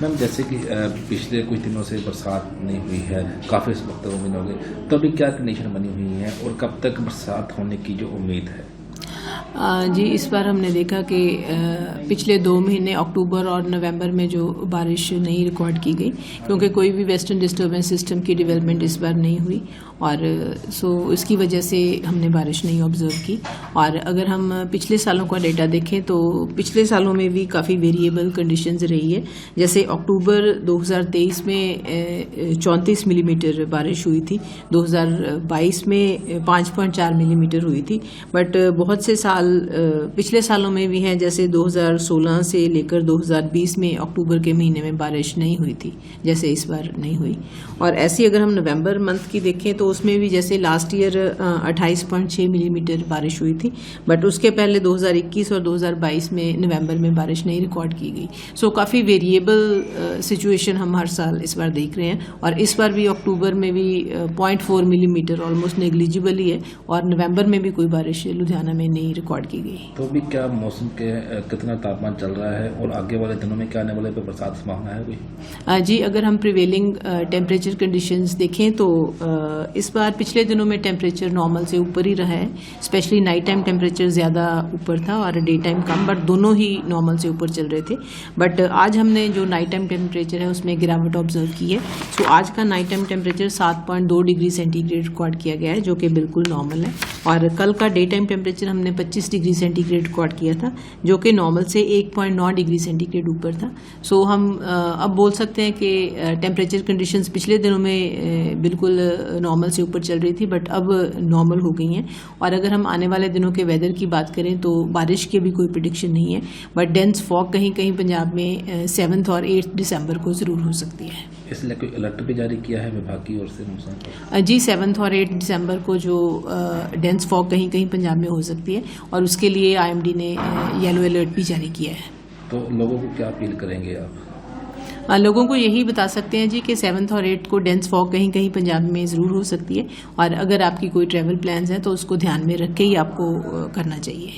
Ma'am जैसे कि पिछले कुछ दिनों से बरसात नहीं हुई है, काफ़ी वक्त महीने हो गए, तो अभी क्या कंडीशन बनी हुई है और कब तक बरसात होने की जो उम्मीद है? जी, इस बार हमने देखा कि पिछले 2 महीने अक्टूबर और नवंबर में जो बारिश नहीं रिकॉर्ड की गई, क्योंकि कोई भी वेस्टर्न डिस्टर्बेंस सिस्टम की डेवलपमेंट इस बार नहीं हुई और इसकी वजह से हमने बारिश नहीं ऑब्जर्व की। और अगर हम पिछले सालों का डेटा देखें तो पिछले सालों में भी काफ़ी वेरिएबल कंडीशंस रही है। जैसे अक्टूबर 2023 में 34 मिलीमीटर बारिश हुई थी, 2022 में 5.4 मिलीमीटर हुई थी। बट बहुत से साल पिछले सालों में भी हैं, जैसे 2016 से लेकर 2020 में अक्टूबर के महीने में बारिश नहीं हुई थी, जैसे इस बार नहीं हुई। और ऐसी अगर हम नवंबर मंथ की देखें तो उसमें भी जैसे लास्ट ईयर 28.6 मिलीमीटर बारिश हुई थी, बट उसके पहले 2021 और 2022 में नवंबर में बारिश नहीं रिकॉर्ड की गई। सो काफ़ी वेरिएबल सिचुएशन हम हर साल इस बार देख रहे हैं। और इस बार भी अक्टूबर में भी 0.4 मिलीमीटर ऑलमोस्ट नेग्लिजिबल ही है, और नवंबर में भी कोई बारिश लुधियाना में नहीं रिकॉर्ड की गई। तो अभी क्या मौसम के कितना तापमान चल रहा है और आगे वाले दिनों में क्या आने वाले पे बरसात संभावना है कोई? जी, अगर हम प्रिवेलिंग टेम्परेचर कंडीशंस देखें तो इस बार पिछले दिनों में टेम्परेचर नॉर्मल से ऊपर ही रहा है। स्पेशली नाइट टाइम टेम्परेचर ज़्यादा ऊपर था और डे टाइम कम, बट दोनों ही नॉर्मल से ऊपर चल रहे थे। बट आज हमने जो नाइट टाइम टेम्परेचर है उसमें गिरावट ऑब्जर्व की है। सो आज का night time temperature 7.2 degree centigrade record किया गया है, जो कि बिल्कुल नॉर्मल है। और कल का डे टाइम टेम्परेचर हमने 25 डिग्री सेंटीग्रेड रिकॉर्ड किया था, जो कि नॉर्मल से 1.9 डिग्री सेंटीग्रेड ऊपर था। सो हम अब बोल सकते हैं कि टेम्परेचर कंडीशंस पिछले दिनों में बिल्कुल नॉर्मल से ऊपर चल रही थी, बट अब नॉर्मल हो गई हैं। और अगर हम आने वाले दिनों के वेदर की बात करें तो बारिश की भी कोई प्रेडिक्शन नहीं है, बट डेंस फॉग कहीं कहीं पंजाब में 7 और 8 दिसंबर को ज़रूर हो सकती है। इसलिए कोई अलर्ट भी जारी किया है विभाग की ओर से मौसम पर? जी, 7 और 8 दिसंबर को जो डेंस फॉग कहीं कहीं पंजाब में हो सकती है, और उसके लिए IMD ने येलो अलर्ट भी जारी किया है। तो लोगों को क्या अपील करेंगे आप? लोगों को यही बता सकते हैं जी कि 7 और 8 को डेंस फॉग कहीं कहीं पंजाब में ज़रूर हो सकती है, और अगर आपकी कोई ट्रैवल प्लान्स हैं तो उसको ध्यान में रख के ही आपको करना चाहिए।